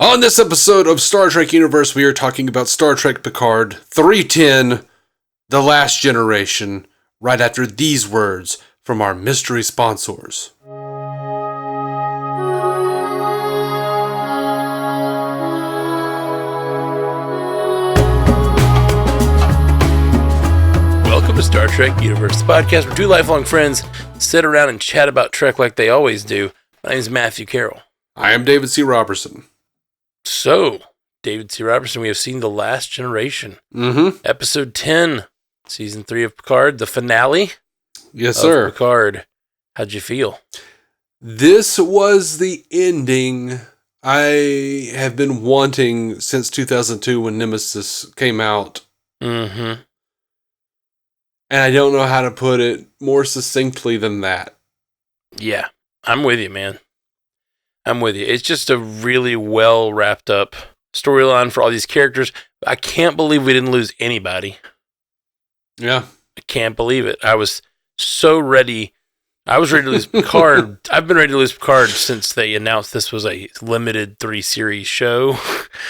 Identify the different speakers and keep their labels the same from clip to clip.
Speaker 1: On this episode of Star Trek Universe, we are talking about Star Trek Picard 3x10, The Last Generation, right after these words from our mystery sponsors.
Speaker 2: Welcome to Star Trek Universe, the podcast where two lifelong friends sit around and chat about Trek like they always do. My name is Matthew Carroll.
Speaker 1: I am David C. Robertson.
Speaker 2: So, David C. Robertson, we have seen The Last Generation. Episode 10, Season 3 of Picard, the finale
Speaker 1: Yes, sir.
Speaker 2: Picard. How'd you feel?
Speaker 1: This was the ending I have been wanting since 2002 when Nemesis came out.
Speaker 2: Mm-hmm.
Speaker 1: And I don't know how to put it more succinctly than that.
Speaker 2: Yeah, I'm with you, man. I'm with you. It's just a really well wrapped up storyline for all these characters. I can't believe we didn't lose anybody.
Speaker 1: Yeah.
Speaker 2: I can't believe it. I was so ready. I was ready to lose Picard. I've been ready to lose Picard since they announced this was a limited 3-series show.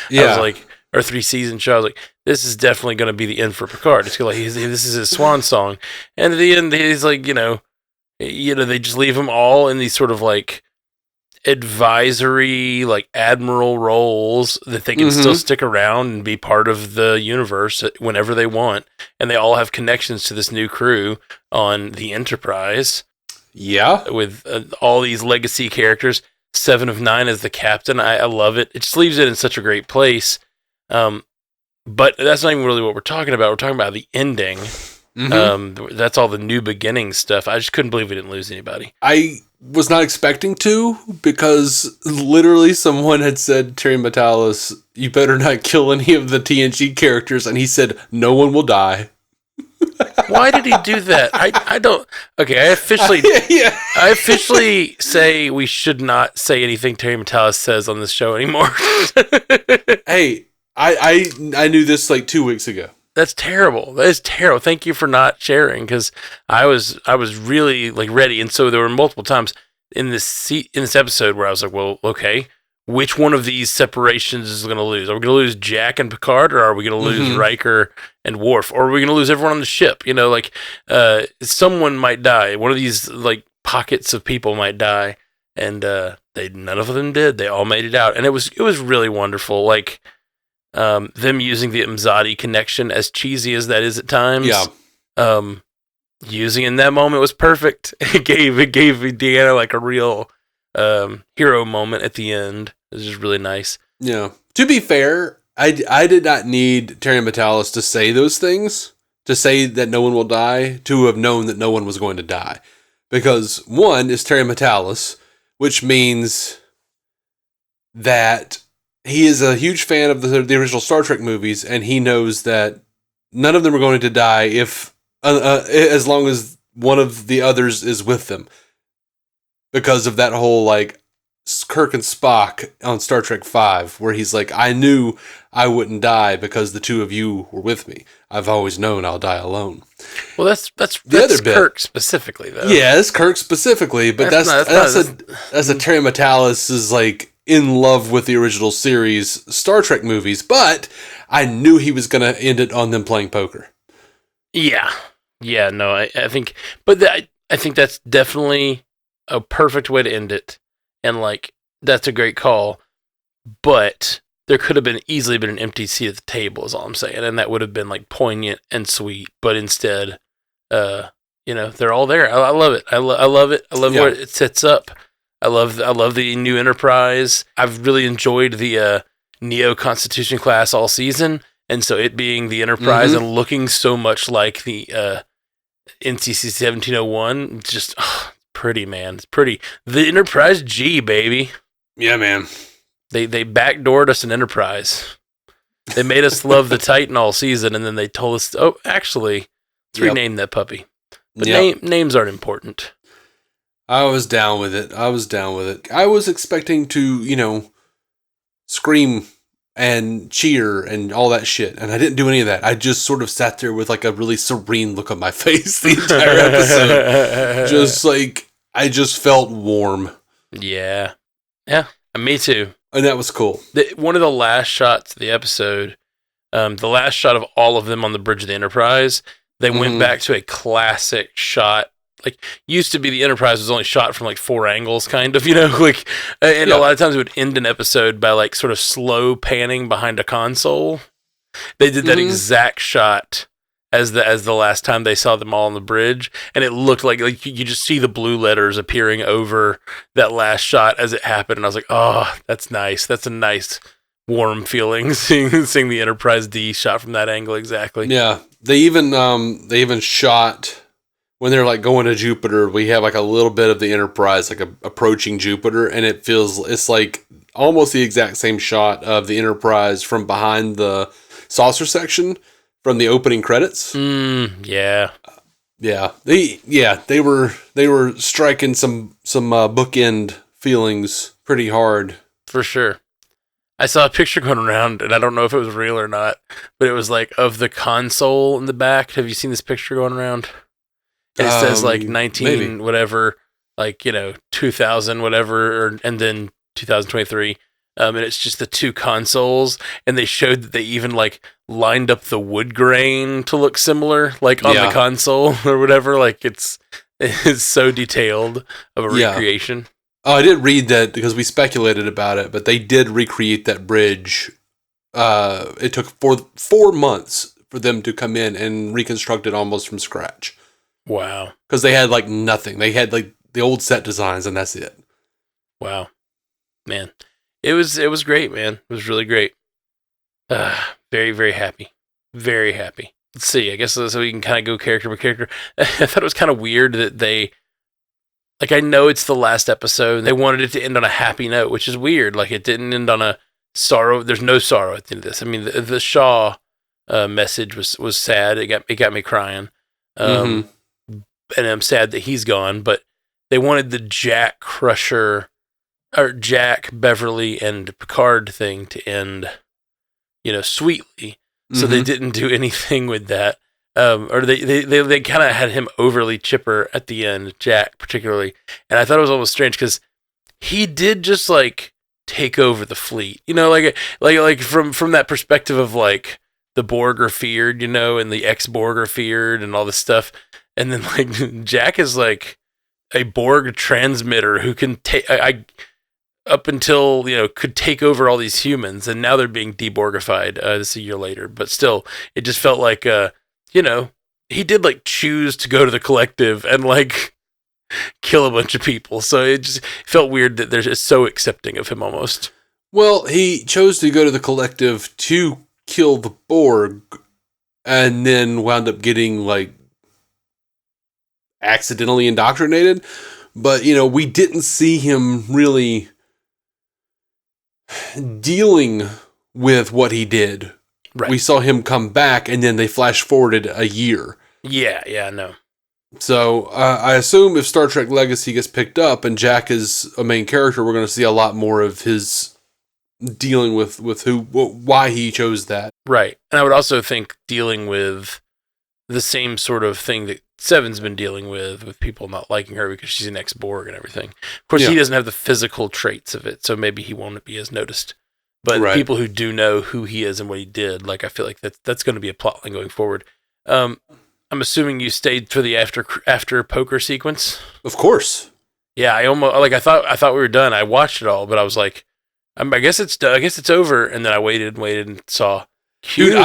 Speaker 1: Yeah.
Speaker 2: I was like, or 3-season show. I was like, this is definitely going to be the end for Picard. It's like this is his swan song. And at the end, he's like, they just leave him all in these sort of like advisory, like admiral roles that they can still stick around and be part of the universe whenever they want. And they all have connections to this new crew on the Enterprise.
Speaker 1: Yeah.
Speaker 2: With all these legacy characters. 7 of 9 as the captain. I love it. It just leaves it in such a great place. But that's not even really what we're talking about. We're talking about the ending. That's all the new beginning stuff. I just couldn't believe we didn't lose anybody.
Speaker 1: I was not expecting to, because literally someone had said, Terry Matalas, you better not kill any of the TNG characters, and he said, no one will die.
Speaker 2: Why did he do that? I don't... Okay, I officially say we should not say anything Terry Matalas says on this show anymore.
Speaker 1: Hey, I knew this like 2 weeks ago.
Speaker 2: That's terrible. That is terrible. Thank you for not sharing, because I was really like ready, and so there were multiple times in this episode where I was like, well, okay, which one of these separations is going to lose? Are we going to lose Jack and Picard, or are we going to lose Riker and Worf, or are we going to lose everyone on the ship? Someone might die. One of these like pockets of people might die, and none of them did. They all made it out, and it was really wonderful. Like. Them using the Mzadi connection, as cheesy as that is at times.
Speaker 1: Yeah.
Speaker 2: Using in that moment was perfect. It gave Deanna like a real hero moment at the end. It was just really nice.
Speaker 1: Yeah. To be fair, I did not need Terry Matalas to say those things, to say that no one will die, to have known that no one was going to die. Because one is Terry Matalas, which means that he is a huge fan of the original Star Trek movies, and he knows that none of them are going to die if as long as one of the others is with them. Because of that whole, like, Kirk and Spock on Star Trek V, where he's like, I knew I wouldn't die because the two of you were with me. I've always known I'll die alone.
Speaker 2: Well, that's Kirk specifically, though.
Speaker 1: Yeah, it's Kirk specifically, but that's a Terry Matalas is like, in love with the original series Star Trek movies, but I knew he was going to end it on them playing poker.
Speaker 2: Yeah. Yeah, no, I think, but I think that's definitely a perfect way to end it. And like, that's a great call, but there could have easily been an empty seat at the table is all I'm saying. And that would have been like poignant and sweet, but instead, they're all there. I love it. I love it. I love what it sets up. I love the new Enterprise. I've really enjoyed the Neo Constitution class all season, and so it being the Enterprise and looking so much like the NCC 1701, just pretty, man. It's pretty. The Enterprise G, baby.
Speaker 1: Yeah, man.
Speaker 2: They backdoored us an Enterprise. They made us love the Titan all season, and then they told us, oh, actually, let's rename that puppy. But names aren't important.
Speaker 1: I was down with it. I was expecting to, scream and cheer and all that shit, and I didn't do any of that. I just sort of sat there with like a really serene look on my face the entire episode. Just like, I just felt warm.
Speaker 2: Yeah. Yeah. Me too.
Speaker 1: And that was cool.
Speaker 2: One of the last shots of the episode, the last shot of all of them on the bridge of the Enterprise, they went back to a classic shot. Like, used to be the Enterprise was only shot from like 4 angles, kind of, like, and a lot of times it would end an episode by like sort of slow panning behind a console. They did that exact shot as the last time they saw them all on the bridge, and it looked like you just see the blue letters appearing over that last shot as it happened, and I was like, oh, that's nice. That's a nice warm feeling seeing the Enterprise D shot from that angle exactly.
Speaker 1: Yeah, they even shot when they're like going to Jupiter. We have like a little bit of the Enterprise like approaching Jupiter, and it's like almost the exact same shot of the Enterprise from behind the saucer section from the opening credits.
Speaker 2: Yeah.
Speaker 1: They were striking some bookend feelings pretty hard.
Speaker 2: For sure. I saw a picture going around, and I don't know if it was real or not, but it was like of the console in the back. Have you seen this picture going around? And it says like 19 maybe. Whatever, like, 2000 whatever, and then 2023. And it's just the 2 consoles, and they showed that they even like lined up the wood grain to look similar, like on the console or whatever. Like it's so detailed of a recreation.
Speaker 1: Oh, I did read that because we speculated about it, but they did recreate that bridge. It took 4 months for them to come in and reconstruct it almost from scratch.
Speaker 2: Wow.
Speaker 1: Because they had like nothing. They had like the old set designs, and that's it.
Speaker 2: Wow. Man. It was great, man. It was really great. Very, very happy. Very happy. Let's see. I guess so we can kind of go character by character. I thought it was kind of weird that they... Like, I know it's the last episode, and they wanted it to end on a happy note, which is weird. Like, it didn't end on a sorrow. There's no sorrow at the end of this. I mean, the Shaw message was sad. It got me crying. And I'm sad that he's gone, but they wanted the Jack Crusher, or Jack, Beverly, and Picard thing to end, sweetly. So they didn't do anything with that. Or they kind of had him overly chipper at the end, Jack particularly, and I thought it was almost strange because he did just like take over the fleet, like from that perspective of like the Borg are feared, and the ex-Borg are feared and all this stuff, and then like Jack is like a Borg transmitter who can take up until could take over all these humans, and now they're being deborgified. This is a year later, but still, it just felt like he did like choose to go to the collective and like kill a bunch of people. So it just felt weird that they're just so accepting of him almost.
Speaker 1: Well, he chose to go to the collective to kill the Borg and then wound up getting like accidentally indoctrinated. But, we didn't see him really dealing with what he did. Right. We saw him come back, and then they flash forwarded a year. Yeah, no. So I assume if Star Trek Legacy gets picked up and Jack is a main character, we're going to see a lot more of his dealing with why he chose that.
Speaker 2: Right, and I would also think dealing with the same sort of thing that Seven's been dealing with people not liking her because she's an ex-Borg and everything. Of course, he doesn't have the physical traits of it, so maybe he won't be as noticed. But people who do know who he is and what he did, like I feel like that's going to be a plotline going forward. I'm assuming you stayed for the after poker sequence.
Speaker 1: Of course.
Speaker 2: Yeah, I thought we were done. I watched it all, but I was like, I guess it's done. I guess it's over. And then I waited and saw.
Speaker 1: Dude,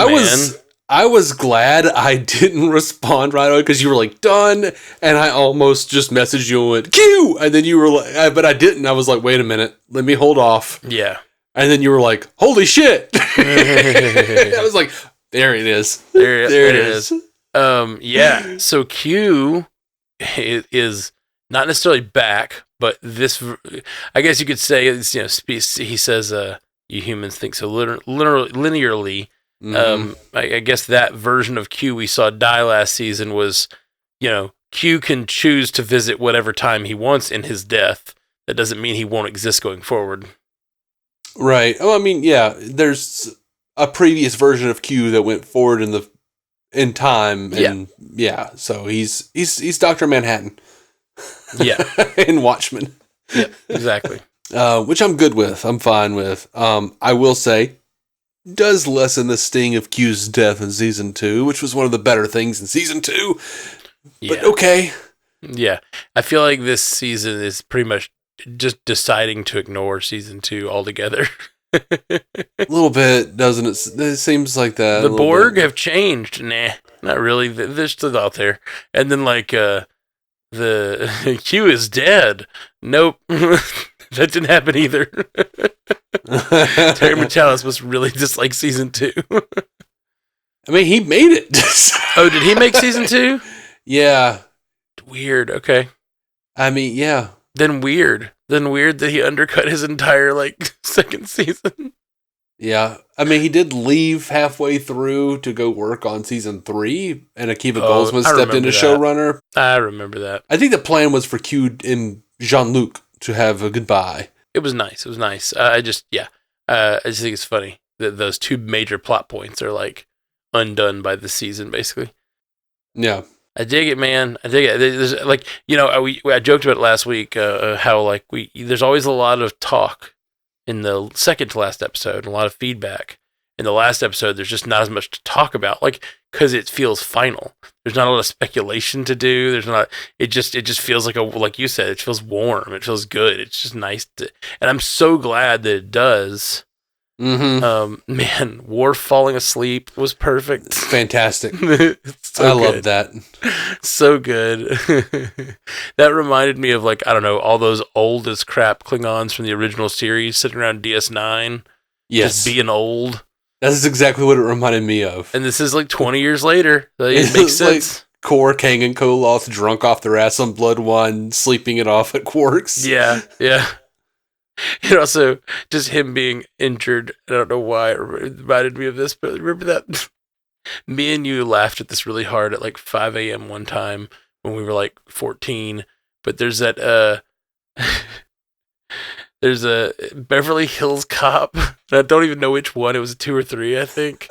Speaker 1: I was glad I didn't respond right away because you were like done, and I almost just messaged you and went Q, and then you were like, but I didn't. I was like, wait a minute, let me hold off.
Speaker 2: Yeah.
Speaker 1: And then you were like, holy shit. I was like, there it is.
Speaker 2: There it is. Yeah. So Q is not necessarily back, but this, I guess you could say, he says, you humans think so linearly. I guess that version of Q we saw die last season was, Q can choose to visit whatever time he wants in his death. That doesn't mean he won't exist going forward.
Speaker 1: Right. Oh, I mean, yeah. There's a previous version of Q that went forward in time, and so he's Dr. Manhattan.
Speaker 2: Yeah,
Speaker 1: in Watchmen.
Speaker 2: Yeah, exactly.
Speaker 1: which I'm good with. I'm fine with. I will say, does lessen the sting of Q's death in season 2, which was one of the better things in season 2. But okay.
Speaker 2: Yeah. I feel like this season is pretty much just deciding to ignore season 2 altogether.
Speaker 1: A little bit, doesn't it? It seems like that.
Speaker 2: The Borg have changed. Nah, not really. They're still out there. And then the Q is dead. Nope. That didn't happen either. Terry Matalas must really dislike season 2.
Speaker 1: I mean, he made it.
Speaker 2: Oh, did he make season 2?
Speaker 1: Yeah.
Speaker 2: Weird. Okay.
Speaker 1: I mean, yeah.
Speaker 2: Then weird that he undercut his entire second season.
Speaker 1: Yeah. I mean, he did leave halfway through to go work on season 3, and Akiva Goldsman stepped into showrunner.
Speaker 2: I remember that.
Speaker 1: I think the plan was for Q and Jean-Luc to have a goodbye.
Speaker 2: It was nice. I just think it's funny that those two major plot points are undone by the season, basically.
Speaker 1: Yeah.
Speaker 2: I dig it, man. I dig it. There's, I joked about it last week, how there's always a lot of talk in the second to last episode, and a lot of feedback. In the last episode, there's just not as much to talk about, because it feels final. There's not a lot of speculation to do. It just feels like you said, it feels warm. It feels good. It's just nice and I'm so glad that it does.
Speaker 1: Mm-hmm.
Speaker 2: Man, Worf falling asleep was perfect.
Speaker 1: Fantastic.
Speaker 2: I
Speaker 1: love that.
Speaker 2: So good. That reminded me of all those old as crap Klingons from the original series sitting around DS9.
Speaker 1: Yes.
Speaker 2: Just being old.
Speaker 1: That's exactly what it reminded me of.
Speaker 2: And this is 20 years later. It makes sense.
Speaker 1: Quark, Kang, and Koloth drunk off their ass on Blood One, sleeping it off at Quark's.
Speaker 2: Yeah. And also, just him being injured. I don't know why it reminded me of this, but remember that? Me and you laughed at this really hard at 5 a.m. one time when we were 14. But there's that, there's a Beverly Hills Cop. And I don't even know which one. It was 2 or 3, I think.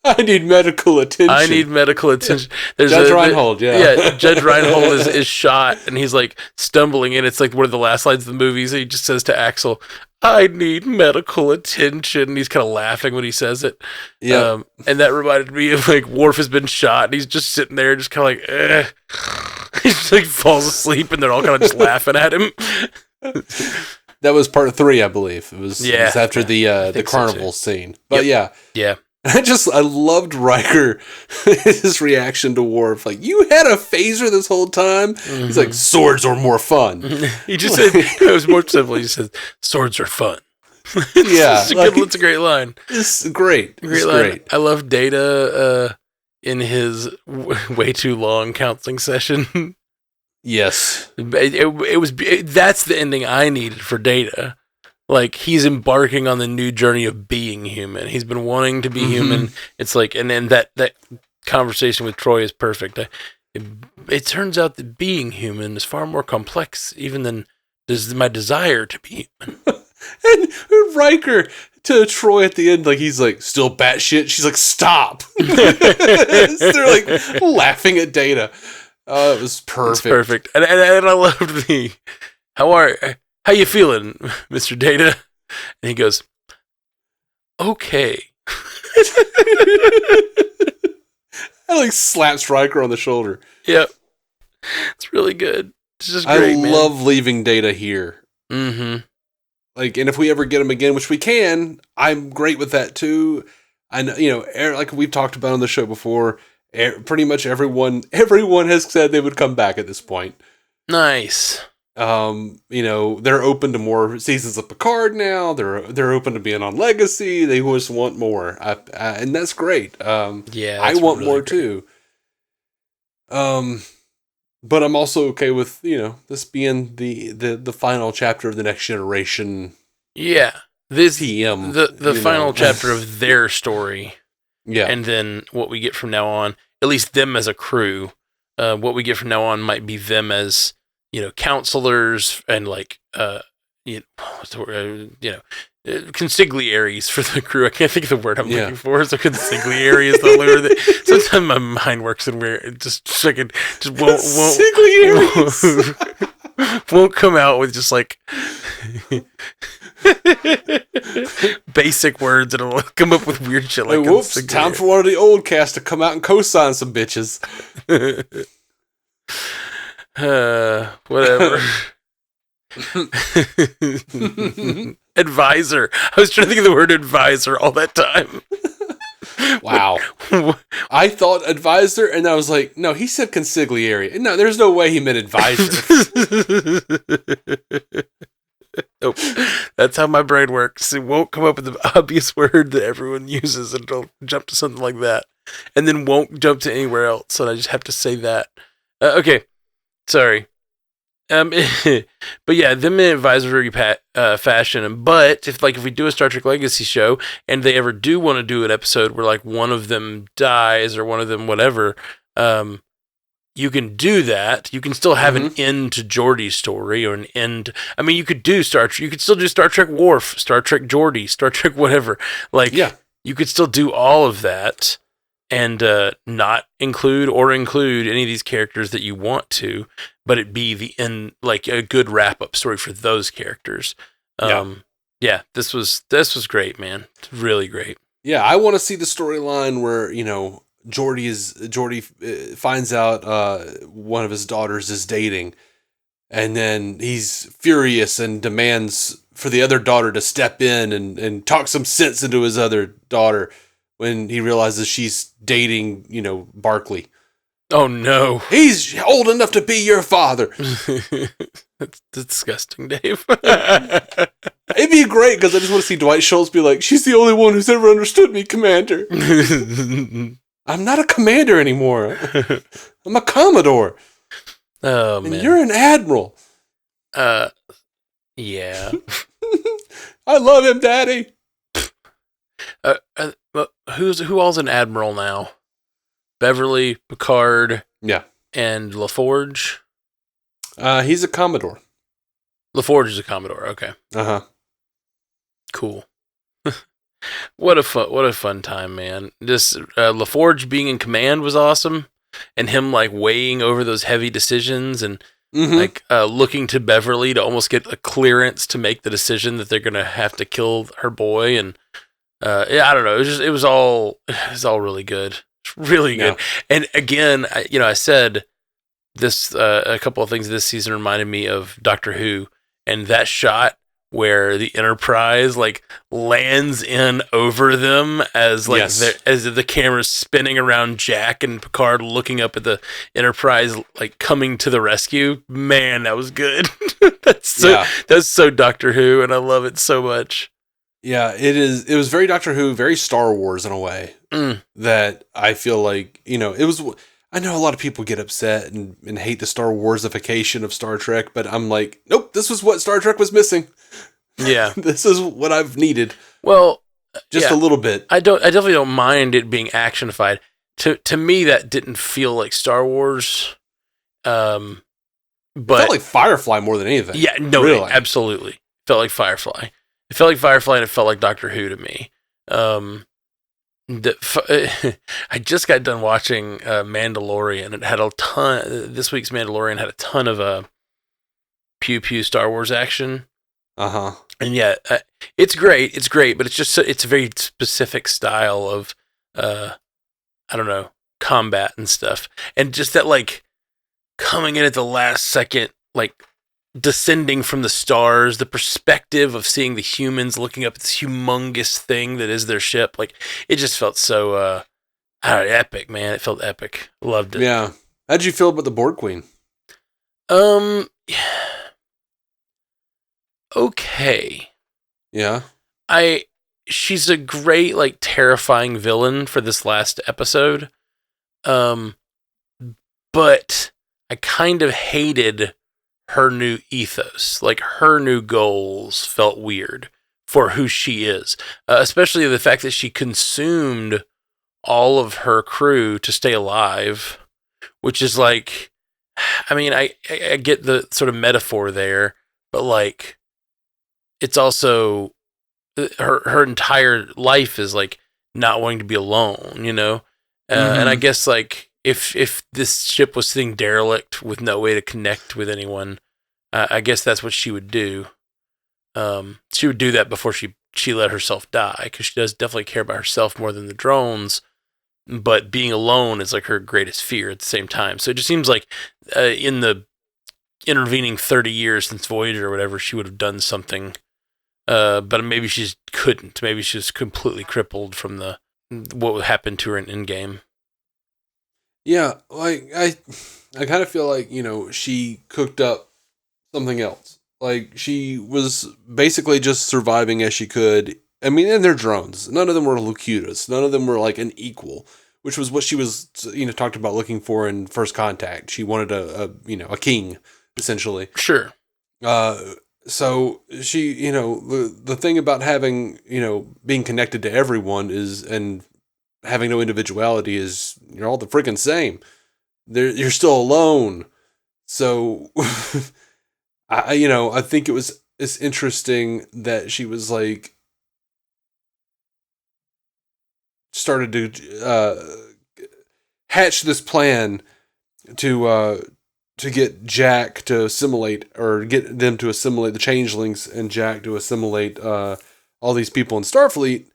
Speaker 1: I need medical attention.
Speaker 2: There's
Speaker 1: Judge Reinhold,
Speaker 2: Yeah, Judge Reinhold is shot, and he's stumbling, and it's one of the last lines of the movie. So he just says to Axel, "I need medical attention." And he's kind of laughing when he says it.
Speaker 1: Yeah.
Speaker 2: And that reminded me of Worf has been shot, and he's just sitting there, just kind of eh. He just falls asleep, and they're all kind of just laughing at him.
Speaker 1: That was part 3, I believe. It was after the carnival scene. But
Speaker 2: yeah.
Speaker 1: I loved Riker, his reaction to Worf. You had a phaser this whole time? Mm-hmm. He's like, swords are more fun.
Speaker 2: He just said, it was more simple. He said, swords are fun.
Speaker 1: Yeah.
Speaker 2: It's a great line.
Speaker 1: It's great.
Speaker 2: Great. I love Data in his way too long counseling session.
Speaker 1: Yes.
Speaker 2: That's the ending I needed for Data. He's embarking on the new journey of being human. He's been wanting to be human. It's and then that conversation with Troy is perfect. It turns out that being human is far more complex even than my desire to be human.
Speaker 1: And Riker to Troy at the end, he's still batshit. She's like, stop. They're laughing at Data. Oh, it was perfect.
Speaker 2: It's perfect. And I loved how you feeling, Mr. Data? And he goes, okay.
Speaker 1: I slaps Riker on the shoulder.
Speaker 2: Yep. It's really good. It's just great, man.
Speaker 1: I love leaving Data here.
Speaker 2: Mm-hmm.
Speaker 1: And if we ever get him again, which we can, I'm great with that too. I know, we've talked about on the show before, pretty much everyone has said they would come back at this point.
Speaker 2: Nice.
Speaker 1: They're open to more seasons of Picard now. They're open to being on Legacy. They just want more, and that's great. I want really more great. Too. But I'm also okay with this being the final chapter of the Next Generation.
Speaker 2: Yeah, this
Speaker 1: TM,
Speaker 2: the final chapter of their story.
Speaker 1: Yeah,
Speaker 2: and then what we get from now on, at least them as a crew. What we get from now on might be them as counselors and consigliaries for the crew. I can't think of the word I'm looking for. So consigliere is the only word that sometimes my mind works in weird. Just won't. won't come out with just like basic words, and it'll come up with weird shit like,
Speaker 1: whoops, time for one of the old cast to come out and co-sign some bitches.
Speaker 2: Whatever. Advisor. I was trying to think of the word advisor all that time.
Speaker 1: Wow. I thought advisor, and I was like, no, he said consigliere. No, there's no way he meant advisor.
Speaker 2: Nope. That's how my brain works. It won't come up with the obvious word that everyone uses, and it'll jump to something like that, and then won't jump to anywhere else, and I just have to say that. Okay. Sorry. But yeah, them in advisory fashion. But if we do a Star Trek Legacy show and they ever do want to do an episode where like one of them dies or one of them whatever, you can do that. You can still have an end to Geordi's story or an end. I mean, you could do you could still do Star Trek Worf, Star Trek Geordi, Star Trek whatever. Like, yeah, you could still do all of that and not include any of these characters that you want to, but it be the end, like a good wrap up story for those characters. Yeah, this was great, man. It's really great.
Speaker 1: Yeah, I want to see the storyline where, Geordi finds out one of his daughters is dating, and then he's furious and demands for the other daughter to step in and talk some sense into his other daughter when he realizes she's dating, Barkley.
Speaker 2: Oh no.
Speaker 1: He's old enough to be your father.
Speaker 2: That's disgusting, Dave.
Speaker 1: It'd be great because I just want to see Dwight Schultz be like, she's the only one who's ever understood me, Commander. I'm not a commander anymore. I'm a Commodore.
Speaker 2: Oh, man.
Speaker 1: And you're an admiral.
Speaker 2: Yeah.
Speaker 1: I love him, Daddy.
Speaker 2: Who all's an admiral now? Beverly, Picard,
Speaker 1: yeah,
Speaker 2: and LaForge.
Speaker 1: He's a Commodore.
Speaker 2: LaForge is a Commodore. Okay. Cool. What a fun time, man. Just LaForge being in command was awesome, and him like weighing over those heavy decisions and looking to Beverly to almost get a clearance to make the decision that they're gonna have to kill her boy. And I don't know. It was all really good. Really good. Yeah. And again, I said this, a couple of things this season reminded me of Doctor Who, and that shot where the Enterprise like lands in over them as like as the camera's spinning around Jack and Picard looking up at the Enterprise like coming to the rescue. Man, that was good. That's so Doctor Who, and I love it so much.
Speaker 1: Yeah, it is. It was very Doctor Who, very Star Wars in a way that I feel like, it was. I know a lot of people get upset and hate the Star Warsification of Star Trek, but I'm like, nope, this was what Star Trek was missing.
Speaker 2: Yeah.
Speaker 1: This is what I've needed.
Speaker 2: Well,
Speaker 1: just a little bit.
Speaker 2: I definitely don't mind it being actionified. To me, that didn't feel like Star Wars. But
Speaker 1: it felt like Firefly more than anything.
Speaker 2: Yeah, no, really. Absolutely. It felt like Firefly. It felt like Firefly, and it felt like Doctor Who to me. I just got done watching Mandalorian. It had a ton. This week's Mandalorian had a ton of pew pew Star Wars action. And yeah, it's great. It's great, but it's a very specific style of I don't know, combat and stuff, and just that like coming in at the last second, like descending from the stars, the perspective of seeing the humans looking up at this humongous thing that is their ship. Like, it just felt so epic, man. It felt epic. Loved it.
Speaker 1: Yeah. How'd you feel about the Borg Queen?
Speaker 2: Okay.
Speaker 1: Yeah.
Speaker 2: She's a great, like, terrifying villain for this last episode. But I kind of hated her new ethos. Like, her new goals felt weird for who she is. Especially the fact that she consumed all of her crew to stay alive, which is like, I mean, I get the sort of metaphor there, but like, it's also her entire life is like not wanting to be alone, you know? And I guess like, if this ship was sitting derelict with no way to connect with anyone, I guess that's what she would do. She would do that before she let herself die, because she does definitely care about herself more than the drones. But being alone is like her greatest fear at the same time. So it just seems like in the intervening 30 years since Voyager or whatever, she would have done something. But maybe she just couldn't. Maybe she's completely crippled from what happened to her in Endgame.
Speaker 1: Yeah, like I kind of feel like, she cooked up something else. Like, she was basically just surviving as she could. I mean, and they're drones. None of them were Locutus. None of them were like an equal, which was what she was, talked about looking for in First Contact. She wanted a king, essentially.
Speaker 2: Sure.
Speaker 1: So she, the thing about having, being connected to everyone and having no individuality is you're all the freaking same. You're still alone. So, I think it's interesting that she was like, started to hatch this plan to get Jack to assimilate, or get them to assimilate the changelings and Jack to assimilate all these people in Starfleet,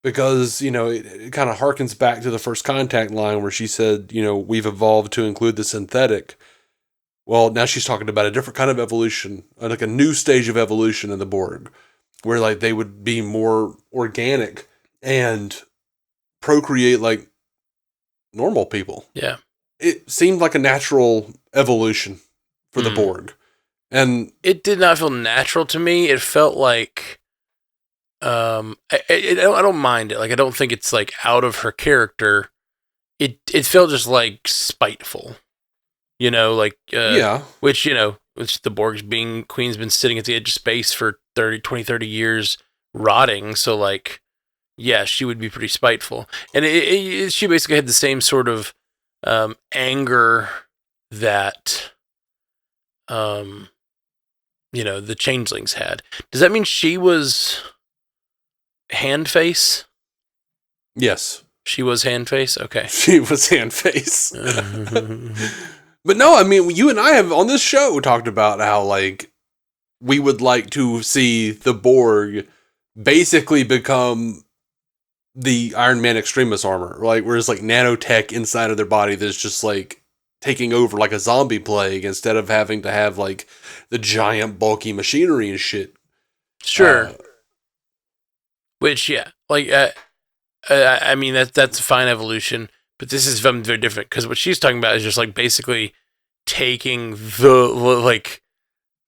Speaker 1: because, it kind of harkens back to the First Contact line where she said, we've evolved to include the synthetic. Well, now she's talking about a different kind of evolution, like a new stage of evolution in the Borg, where like they would be more organic and procreate like normal people.
Speaker 2: Yeah.
Speaker 1: It seemed like a natural evolution for the Borg. And
Speaker 2: it did not feel natural to me. It felt like, I don't mind it. Like, I don't think it's like out of her character. It felt just like spiteful, like,
Speaker 1: yeah,
Speaker 2: which the Queen's been sitting at the edge of space for 30 years rotting. So like, yeah, she would be pretty spiteful. And she basically had the same sort of anger that, the changelings had. Does that mean she was Handface?
Speaker 1: Yes.
Speaker 2: She was Handface? Okay.
Speaker 1: She was Handface. But no, I mean, you and I have on this show talked about how, like, we would like to see the Borg basically become the Iron Man Extremis armor, like, where it's like nanotech inside of their body that's just like taking over like a zombie plague, instead of having to have like the giant bulky machinery and shit.
Speaker 2: Sure. Which, yeah, like, I mean, that's a fine evolution, but this is something very different, because what she's talking about is just like basically taking the like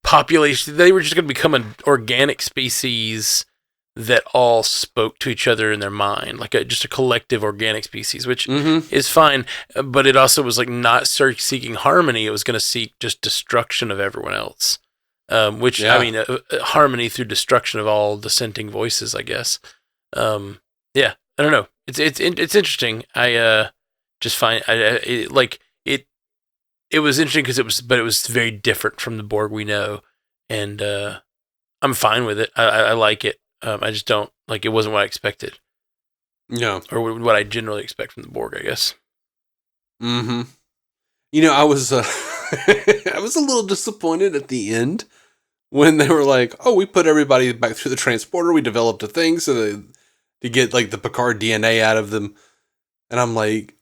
Speaker 2: population. They were just going to become an organic species that all spoke to each other in their mind, like just a collective organic species, which is fine. But it also was like not seeking harmony. It was going to seek just destruction of everyone else. Which, yeah. I mean, harmony through destruction of all dissenting voices, I guess. Yeah, I don't know. It's interesting. I just find it was interesting because it was very different from the Borg we know, and I'm fine with it. I like it. I just don't like. It wasn't what I expected.
Speaker 1: No,
Speaker 2: or what I generally expect from the Borg, I guess.
Speaker 1: Mm-hmm. I was I was a little disappointed at the end when they were like, "Oh, we put everybody back through the transporter. We developed a thing to get like the Picard DNA out of them," and I'm like,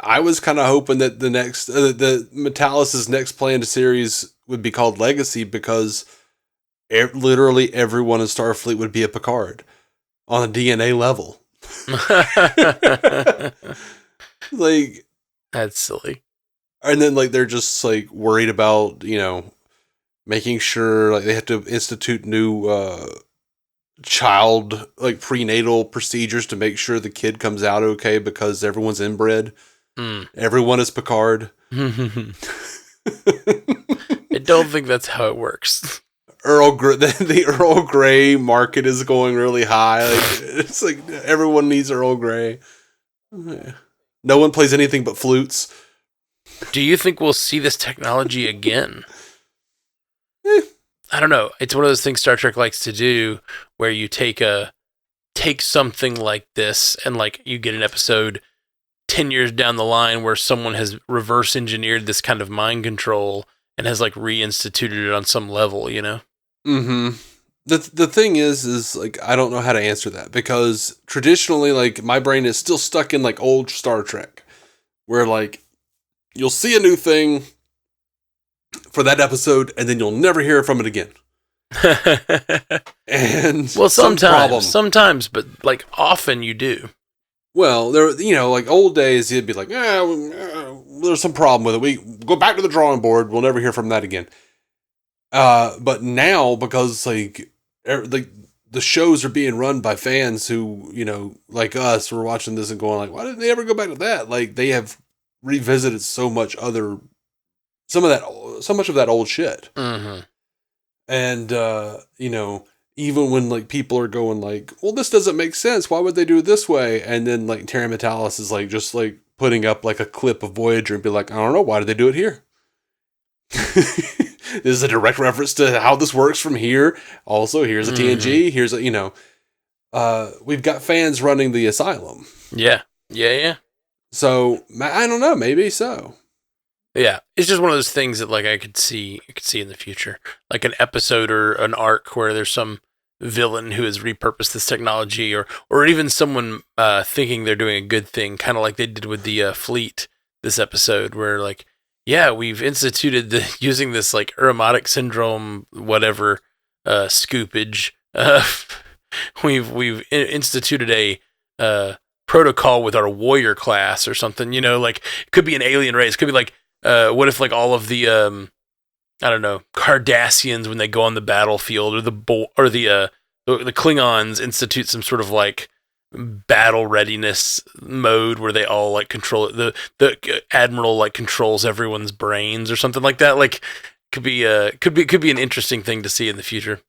Speaker 1: I was kind of hoping that the next the Metallis's next planned series would be called Legacy, because literally everyone in Starfleet would be a Picard on a DNA level. Like,
Speaker 2: that's silly.
Speaker 1: And then like they're just like worried about, making sure like they have to institute new child like prenatal procedures to make sure the kid comes out okay, because everyone's inbred. Everyone is Picard.
Speaker 2: I don't think that's how it works.
Speaker 1: The Earl Grey market is going really high. Like, it's like everyone needs Earl Grey. No one plays anything but flutes.
Speaker 2: Do you think we'll see this technology again? I don't know. It's one of those things Star Trek likes to do, where you take something like this and like you get an episode 10 years down the line where someone has reverse engineered this kind of mind control and has like reinstituted it on some level, you know?
Speaker 1: Mm-hmm. The thing is like, I don't know how to answer that, because traditionally, like, my brain is still stuck in like old Star Trek, where like you'll see a new thing for that episode and then you'll never hear from it again. And
Speaker 2: well, sometimes, but like often you do.
Speaker 1: Well, there, like old days, you'd be like, there's some problem with it. We go back to the drawing board. We'll never hear from that again. But now, because like the shows are being run by fans who, like us, were watching this and going like, why didn't they ever go back to that? Like, they have revisited so much of that old shit.
Speaker 2: Mm-hmm.
Speaker 1: And, even when like people are going like, well, this doesn't make sense, why would they do it this way? And then like Terry Metalis is like, just like putting up like a clip of Voyager and be like, I don't know, why did they do it here? This is a direct reference to how this works from here. Also, here's a TNG. Here's we've got fans running the asylum.
Speaker 2: Yeah.
Speaker 1: So I don't know, maybe so.
Speaker 2: Yeah, it's just one of those things that like I could see in the future, like an episode or an arc where there's some villain who has repurposed this technology, or even someone thinking they're doing a good thing, kind of like they did with the fleet this episode, where like, yeah, we've instituted using this like Uromatic syndrome, whatever, scoopage. We've instituted a protocol with our warrior class or something. Like it could be an alien race, it could be like. What if like all of the I don't know, Cardassians, when they go on the battlefield, or the Klingons institute some sort of like battle readiness mode where they all like control it. The admiral like controls everyone's brains or something like that. Like could be an interesting thing to see in the future.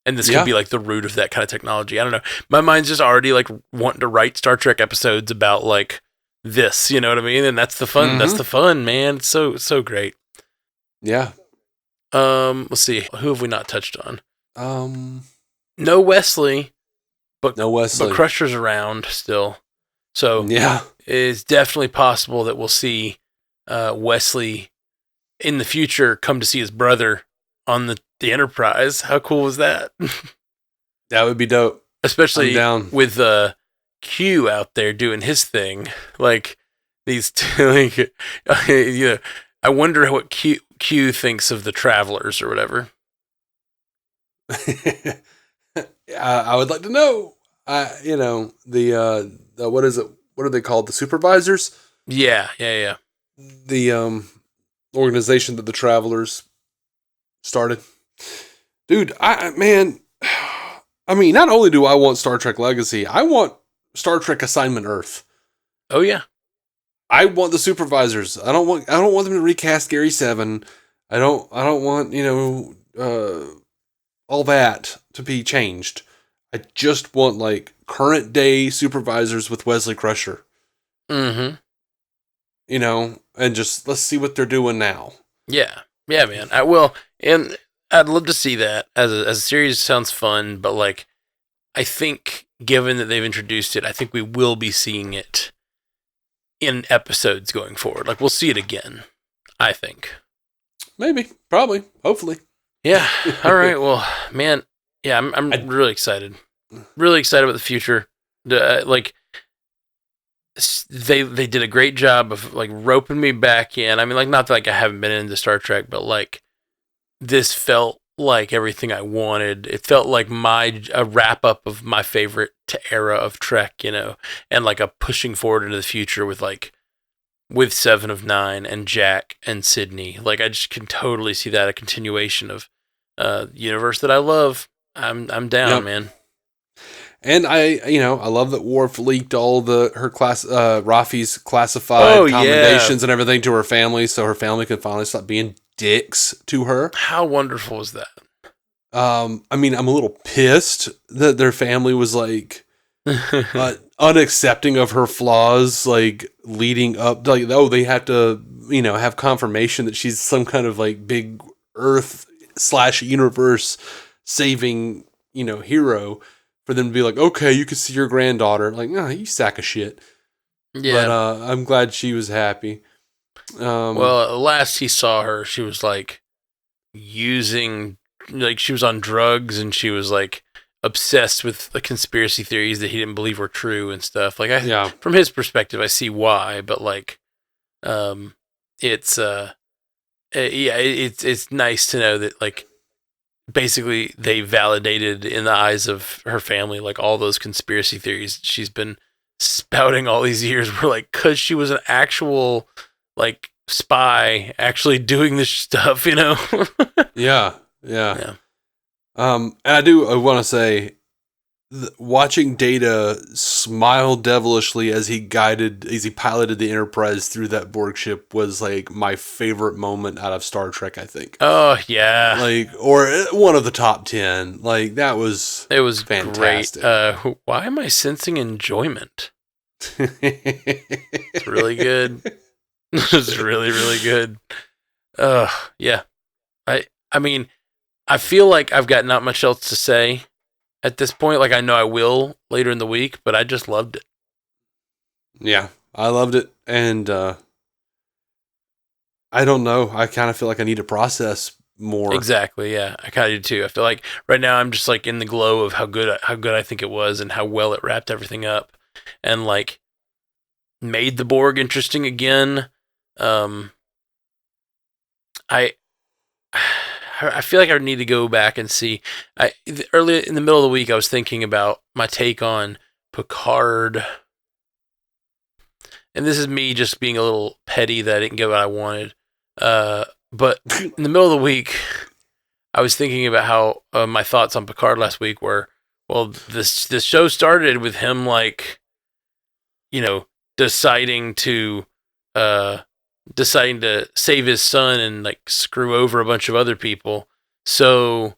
Speaker 2: And this could be like the root of that kind of technology. I don't know. My mind's just already like wanting to write Star Trek episodes about like this, you know what I mean? And that's the fun. Mm-hmm. That's the fun, man. It's so great.
Speaker 1: Yeah.
Speaker 2: Let's see. Who have we not touched on? No Wesley, but Crusher's around still. So
Speaker 1: yeah,
Speaker 2: it's definitely possible that we'll see Wesley in the future come to see his brother on the Enterprise. How cool was that?
Speaker 1: That would be dope.
Speaker 2: Especially with Q out there doing his thing, like these two, like, I wonder what Q thinks of the Travelers or whatever.
Speaker 1: I would like to know. The what is it? What are they called? The supervisors?
Speaker 2: Yeah.
Speaker 1: The organization that the Travelers started. Dude, I mean, not only do I want Star Trek Legacy, I want Star Trek Assignment Earth.
Speaker 2: Oh yeah.
Speaker 1: I want the supervisors. I don't want them to recast Gary Seven. I don't want, all that to be changed. I just want like current day supervisors with Wesley Crusher.
Speaker 2: Mm-hmm.
Speaker 1: And just let's see what they're doing now.
Speaker 2: Yeah. Yeah, man. I will, and I'd love to see that as a series. Sounds fun, but like I think given that they've introduced it, I think we will be seeing it in episodes going forward. Like we'll see it again, I think.
Speaker 1: Maybe, probably, hopefully.
Speaker 2: Yeah. All right. Well, man. Yeah, I'm really excited. Really excited about the future. Like they did a great job of like roping me back in. I mean, like not that like I haven't been into Star Trek, but like this felt like everything I wanted. It felt like a wrap up of my favorite era of Trek, and like a pushing forward into the future with Seven of Nine and Jack and Sydney. Like I just can totally see that, a continuation of universe that I love. I'm down, man.
Speaker 1: And I love that Worf leaked all Rafi's classified commendations and everything to her family, so her family could finally stop being dicks to her.
Speaker 2: How wonderful was that?
Speaker 1: I'm a little pissed that their family was like unaccepting of her flaws, like leading up, like, oh, they have to, have confirmation that she's some kind of like big Earth/universe saving, hero, for them to be like, okay, you can see your granddaughter. Like, no, you sack of shit. Yeah. But I'm glad she was happy.
Speaker 2: Well, last he saw her, she was like using, like, she was on drugs and she was like obsessed with the conspiracy theories that he didn't believe were true and stuff. Like, from his perspective, I see why, but like, it's it's nice to know that, like, basically they validated in the eyes of her family, like, all those conspiracy theories she's been spouting all these years were like, cause she was an actual, like, spy actually doing this stuff, you know?
Speaker 1: Yeah. And I want to say, watching Data smile devilishly as he piloted the Enterprise through that Borg ship was like my favorite moment out of Star Trek, I think.
Speaker 2: Oh yeah,
Speaker 1: like, or one of the top 10. Like, it was fantastic.
Speaker 2: Great. Why am I sensing enjoyment? It's really good. It's really, really good. Yeah. I mean, I feel like I've got not much else to say at this point. Like, I know I will later in the week, but I just loved it.
Speaker 1: Yeah, I loved it. And I don't know. I kind of feel like I need to process more.
Speaker 2: Exactly. Yeah, I kind of do too. I feel like right now I'm just like in the glow of how good I think it was and how well it wrapped everything up, and like made the Borg interesting again. I feel like I need to go back and see. Early in the middle of the week, I was thinking about my take on Picard, and this is me just being a little petty that I didn't get what I wanted. But in the middle of the week, I was thinking about how my thoughts on Picard last week were, well, this show started with him, like, you know, deciding to save his son and like screw over a bunch of other people. So,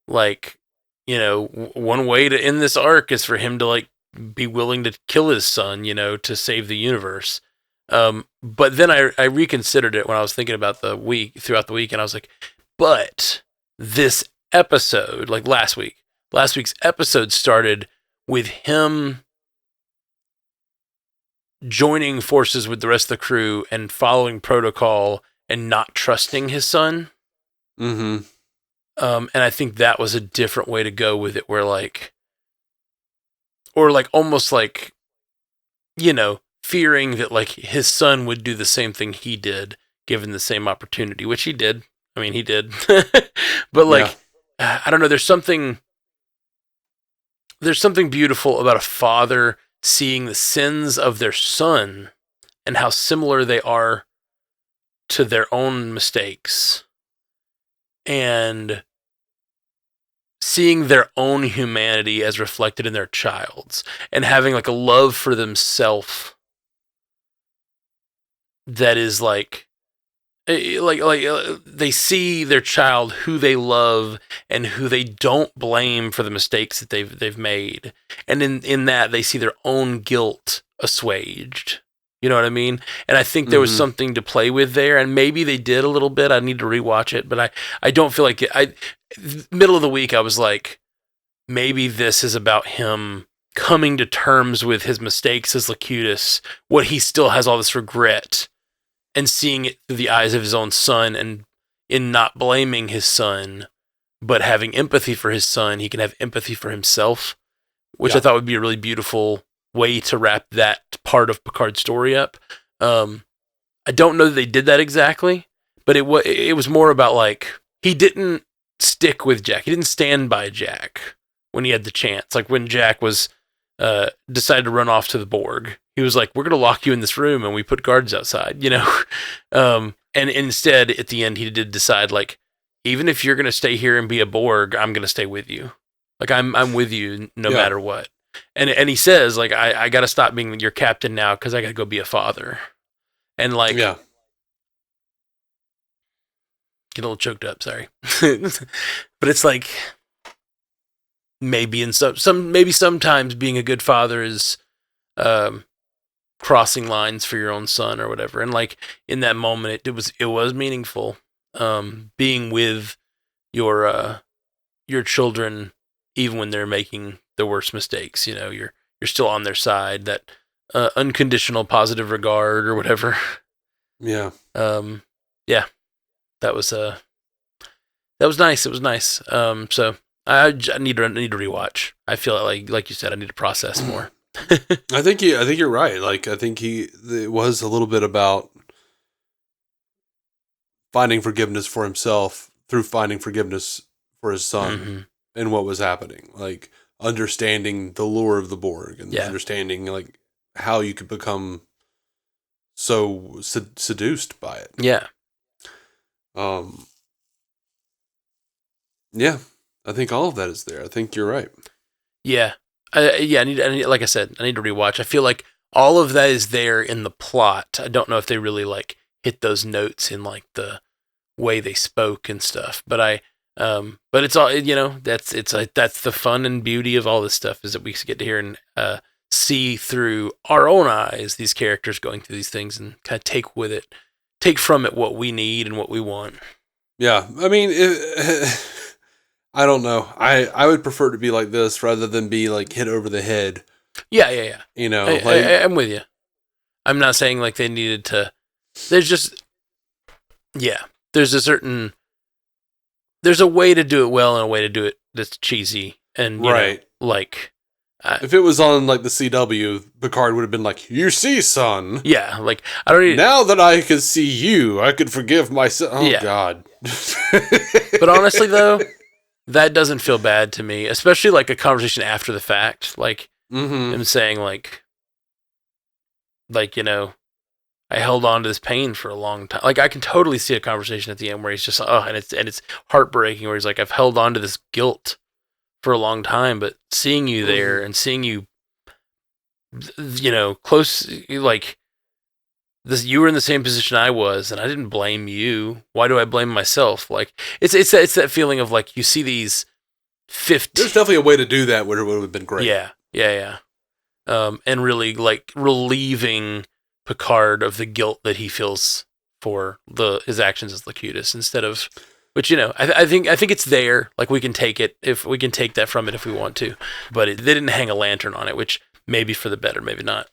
Speaker 2: like, you know, one way to end this arc is for him to like be willing to kill his son, you know, to save the universe. But then I reconsidered it when I was thinking about throughout the week, and I was like, but this episode, like last week's episode started with him joining forces with the rest of the crew and following protocol and not trusting his son.
Speaker 1: Mm-hmm.
Speaker 2: And I think that was a different way to go with it, where like, or like almost like, you know, fearing that like his son would do the same thing he did given the same opportunity, which he did. I mean, he did. But like, yeah. I don't know, there's something beautiful about a father seeing the sins of their son and how similar they are to their own mistakes, and seeing their own humanity as reflected in their child's, and having like a love for themselves that is like they see their child who they love and who they don't blame for the mistakes that they've made, and in that they see their own guilt assuaged. You know what I mean? And I think there was something to play with there, and maybe they did a little bit. I need to rewatch it, but I don't feel like it. Middle of the week, I was like, maybe this is about him coming to terms with his mistakes as Locutus, what he still has all this regret, and seeing it through the eyes of his own son, and in not blaming his son, but having empathy for his son, he can have empathy for himself, which I thought would be a really beautiful way to wrap that part of Picard's story up. I don't know that they did that exactly, but it was more about like, he didn't stick with Jack. He didn't stand by Jack when he had the chance. Like when Jack was decided to run off to the Borg, he was like, we're going to lock you in this room, and we put guards outside, you know? And instead, at the end, he did decide, like, even if you're going to stay here and be a Borg, I'm going to stay with you. Like, I'm with you no matter what. And he says, like, I got to stop being your captain now because I got to go be a father. And, like, get a little choked up, sorry. But it's like, maybe sometimes being a good father is crossing lines for your own son or whatever. And like in that moment, it was meaningful, being with your children even when they're making the worst mistakes. You know, you're still on their side. That unconditional positive regard or whatever.
Speaker 1: Yeah.
Speaker 2: Yeah. That was That was nice. It was nice. So I need to rewatch. I feel like you said, I need to process more.
Speaker 1: I think you're right. Like, I think it was a little bit about finding forgiveness for himself through finding forgiveness for his son and what was happening. Like, understanding the lure of the Borg and understanding like how you could become so seduced by it.
Speaker 2: Yeah.
Speaker 1: Yeah, I think all of that is there. I think you're right.
Speaker 2: Yeah. I need, like I said, I need to rewatch. I feel like all of that is there in the plot. I don't know if they really like hit those notes in like the way they spoke and stuff, but but it's all, that's the fun and beauty of all this stuff, is that we get to hear and see through our own eyes these characters going through these things and kind of take from it what we need and what we want.
Speaker 1: Yeah, I mean, I don't know. I would prefer to be like this rather than be like hit over the head.
Speaker 2: Yeah.
Speaker 1: I'm
Speaker 2: with you. I'm not saying like they needed to. There's just, there's a way to do it well and a way to do it that's cheesy and right.
Speaker 1: If it was on like the CW, Picard would have been like, "You see, son."
Speaker 2: Yeah, like I don't need.
Speaker 1: Now that I can see you, I could forgive myself. Oh God.
Speaker 2: But honestly, though, that doesn't feel bad to me, especially like a conversation after the fact, like him saying like I held on to this pain for a long time. Like I can totally see a conversation at the end where he's just and it's heartbreaking, where he's like, I've held on to this guilt for a long time, but seeing you there and seeing you, close, like this, you were in the same position I was, and I didn't blame you. Why do I blame myself? Like it's that feeling of like you see these 50.
Speaker 1: There's definitely a way to do that where it would have been great.
Speaker 2: Yeah. And really like relieving Picard of the guilt that he feels for his actions as Locutus, instead of, which I think it's there. Like we can take it, if we can take that from it if we want to, but they didn't hang a lantern on it, which maybe for the better, maybe not.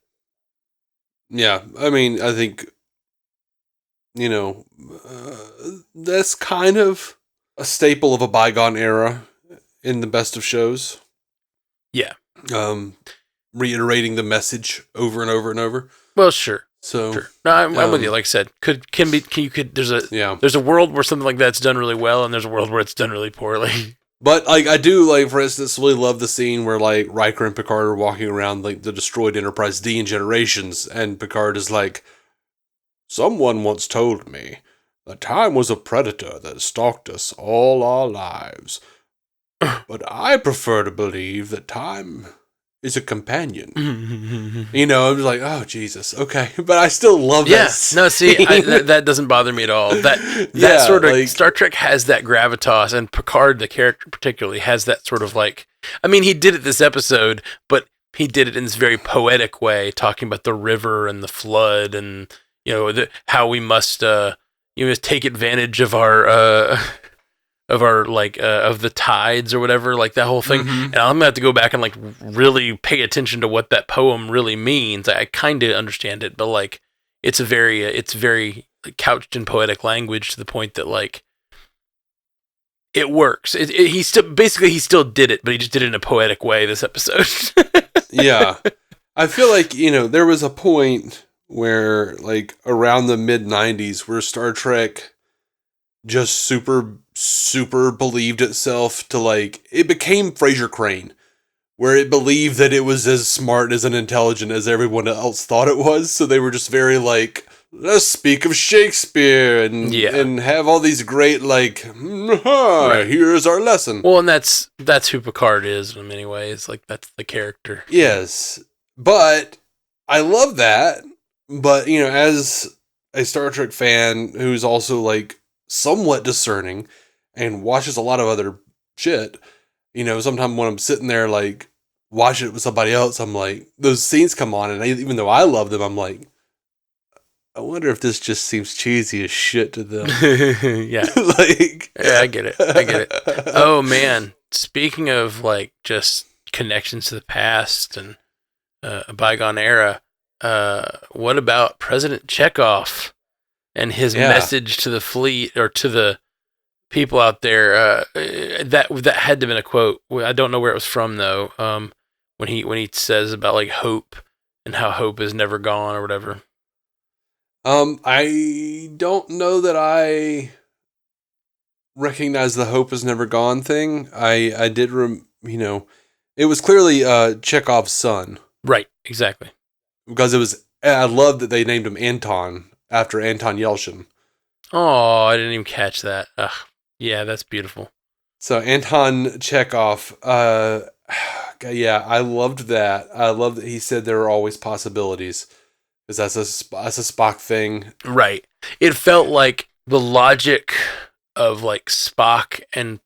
Speaker 1: Yeah, I mean, I think that's kind of a staple of a bygone era in the best of shows.
Speaker 2: Yeah.
Speaker 1: Reiterating the message over and over and over.
Speaker 2: Well, sure.
Speaker 1: So
Speaker 2: sure. No, I'm with you. Like I said, there's a world where something like that's done really well, and there's a world where it's done really poorly.
Speaker 1: But like I do, like for instance, really love the scene where like Riker and Picard are walking around like the destroyed Enterprise D in Generations, and Picard is like, "Someone once told me that time was a predator that stalked us all our lives, but I prefer to believe that time is a companion." I was like, oh Jesus, okay, but I still love that.
Speaker 2: No, see, that doesn't bother me at all. That sort of, like, Star Trek has that gravitas, and Picard, the character particularly, has that sort of like. I mean, he did it this episode, but he did it in this very poetic way, talking about the river and the flood, and how we must take advantage of our. Of the tides or whatever, like that whole thing. And I'm gonna have to go back and like really pay attention to what that poem really means. I kind of understand it, but like it's very couched in poetic language to the point that like it works. He still did it, but he just did it in a poetic way this episode.
Speaker 1: Yeah, I feel like there was a point where like around the mid 90s where Star Trek just super believed itself to like, it became Fraser Crane, where it believed that it was as smart as and intelligent as everyone else thought it was. So they were just very like, let's speak of Shakespeare and have all these great like, right. Here's our lesson.
Speaker 2: Well, and that's who Picard is in many ways. Like that's the character.
Speaker 1: Yes, but I love that. But as a Star Trek fan who's also like somewhat discerning and watches a lot of other shit, sometimes when I'm sitting there like watching it with somebody else, I'm like, those scenes come on, and even though I love them, I'm like, I wonder if this just seems cheesy as shit to them.
Speaker 2: Yeah. I get it. Oh man, speaking of like just connections to the past and a bygone era, what about President Chekhov and his message to the fleet, or to the people out there, that had to have been a quote. I don't know where it was from though. When he says about like hope and how hope is never gone or whatever.
Speaker 1: I don't know that I recognize the hope is never gone thing. I did, it was clearly Chekhov's son.
Speaker 2: Right, exactly.
Speaker 1: Because I love that they named him Anton after Anton Yelchin.
Speaker 2: Oh, I didn't even catch that. Ugh. Yeah, that's beautiful.
Speaker 1: So Anton Chekhov, yeah, I loved that. I love that he said there are always possibilities. Because that's a Spock thing.
Speaker 2: Right. It felt like the logic of like Spock and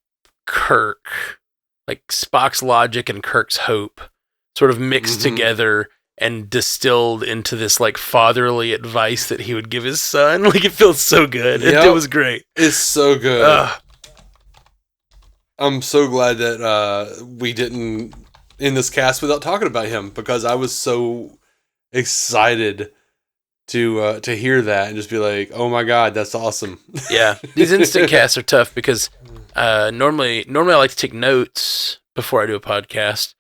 Speaker 2: Kirk, like Spock's logic and Kirk's hope sort of mixed together and distilled into this like fatherly advice that he would give his son. Like it feels so good. It was great.
Speaker 1: It's so good. I'm so glad that we didn't end this cast without talking about him, because I was so excited to hear that and just be like, oh my god, that's awesome.
Speaker 2: Yeah, these instant casts are tough because normally I like to take notes before I do a podcast,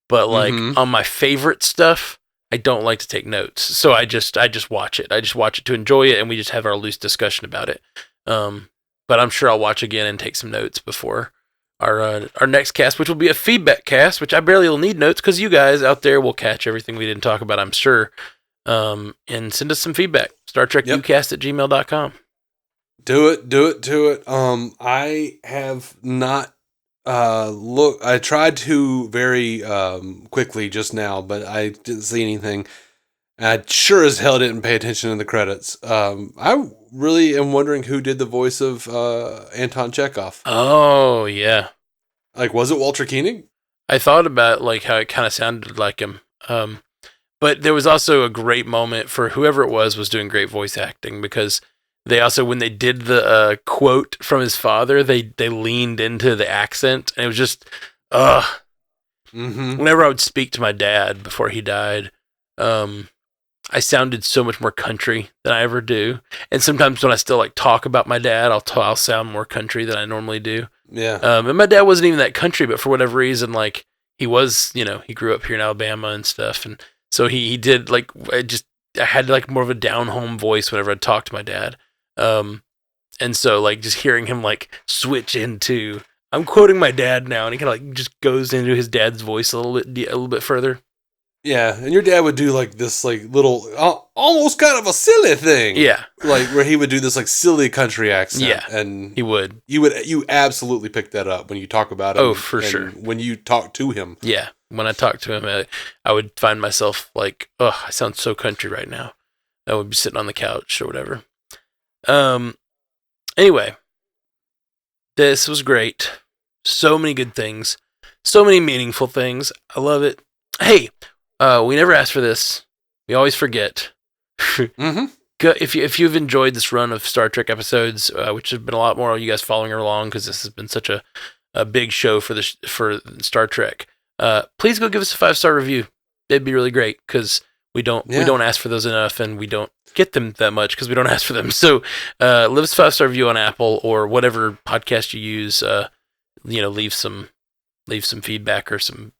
Speaker 2: but like on my favorite stuff, I don't like to take notes. So I just watch it. I just watch it to enjoy it, and we just have our loose discussion about it. But I'm sure I'll watch again and take some notes before our next cast, which will be a feedback cast, which I barely will need notes because you guys out there will catch everything we didn't talk about, I'm sure. And send us some feedback. StarTrekUcast@gmail.com.
Speaker 1: Do it. I have not I tried to very quickly just now, but I didn't see anything. I sure as hell didn't pay attention in the credits. I really am wondering who did the voice of Anton Chekhov.
Speaker 2: Oh, yeah.
Speaker 1: Like, was it Walter Koenig?
Speaker 2: I thought about like how it kind of sounded like him. But there was also a great moment for whoever it was doing great voice acting, because they also, when they did the quote from his father, they leaned into the accent, and it was just, Whenever I would speak to my dad before he died, I sounded so much more country than I ever do. And sometimes when I still like talk about my dad, I'll sound more country than I normally do.
Speaker 1: Yeah.
Speaker 2: And my dad wasn't even that country, but for whatever reason, like he was, he grew up here in Alabama and stuff. And so he did like, I had like more of a down home voice whenever I'd talk to my dad. And so like just hearing him like switch into, I'm quoting my dad now, and he kind of like just goes into his dad's voice a little bit further.
Speaker 1: Yeah, and your dad would do like this like little, almost kind of a silly thing.
Speaker 2: Yeah,
Speaker 1: like where he would do this like silly country accent.
Speaker 2: Yeah,
Speaker 1: and
Speaker 2: he would.
Speaker 1: You absolutely pick that up when you talk about him.
Speaker 2: Oh, for sure.
Speaker 1: When you talk to him.
Speaker 2: Yeah, when I talk to him, I would find myself like, oh, I sound so country right now. I would be sitting on the couch or whatever. Anyway, this was great. So many good things. So many meaningful things. I love it. Hey, we never asked for this. We always forget. If you've enjoyed this run of Star Trek episodes, which have been a lot more of you guys following along, because this has been such a big show for Star Trek, please go give us a 5-star review. It'd be really great, because we don't ask for those enough, and we don't get them that much because we don't ask for them. So leave us a 5-star review on Apple or whatever podcast you use. Leave some feedback or some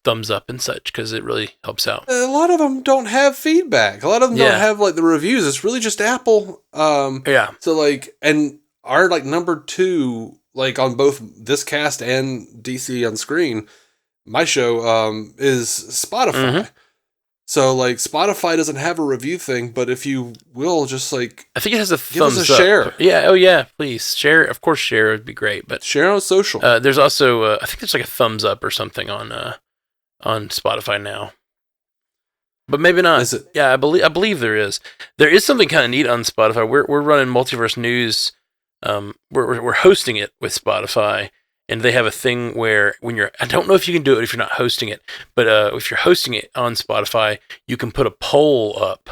Speaker 2: thumbs up and such, because it really helps out.
Speaker 1: A lot of them don't have feedback. A lot of them don't have like the reviews. It's really just Apple.
Speaker 2: Yeah.
Speaker 1: So like, and our like number 2, like on both this cast and DC on Screen, my show is Spotify.
Speaker 2: Mm-hmm.
Speaker 1: So like Spotify doesn't have a review thing, but if you will just like,
Speaker 2: I think it has a
Speaker 1: give
Speaker 2: thumbs
Speaker 1: us a
Speaker 2: up.
Speaker 1: share.
Speaker 2: Yeah. Oh yeah. Please share. Of course, share would be great, but
Speaker 1: share on social.
Speaker 2: There's also I think there's like a thumbs up or something on Spotify now, but maybe not.
Speaker 1: Is it?
Speaker 2: Yeah, I believe there is. There is something kind of neat on Spotify. We're running Multiverse News. We're hosting it with Spotify. And they have a thing where I don't know if you can do it if you're not hosting it, but if you're hosting it on Spotify, you can put a poll up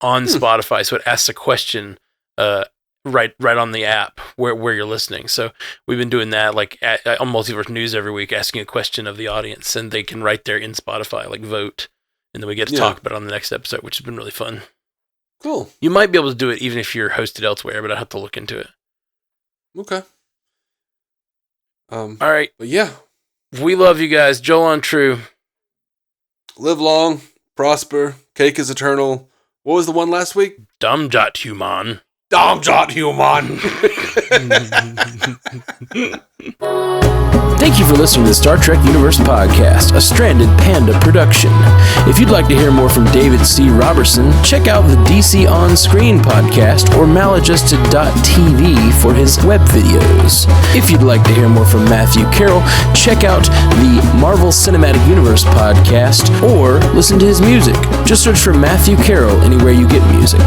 Speaker 2: on Spotify. So it asks a question right on the app where you're listening. So we've been doing that like on Multiverse News every week, asking a question of the audience, and they can write there in Spotify, like vote. And then we get to talk about it on the next episode, which has been really fun.
Speaker 1: Cool.
Speaker 2: You might be able to do it even if you're hosted elsewhere, but I'll have to look into it.
Speaker 1: Okay.
Speaker 2: All right.
Speaker 1: But yeah.
Speaker 2: We love you guys. Joel on True.
Speaker 1: Live long, prosper, cake is eternal. What was the one last week?
Speaker 2: Dumjot human.
Speaker 1: Dumjot human.
Speaker 3: Thank you for listening to the Star Trek Universe Podcast, a Stranded Panda production. If you'd like to hear more from David C. Robertson, check out the DC On Screen podcast or maladjusted.tv for his web videos. If you'd like to hear more from Matthew Carroll, check out the Marvel Cinematic Universe podcast or listen to his music. Just search for Matthew Carroll anywhere you get music.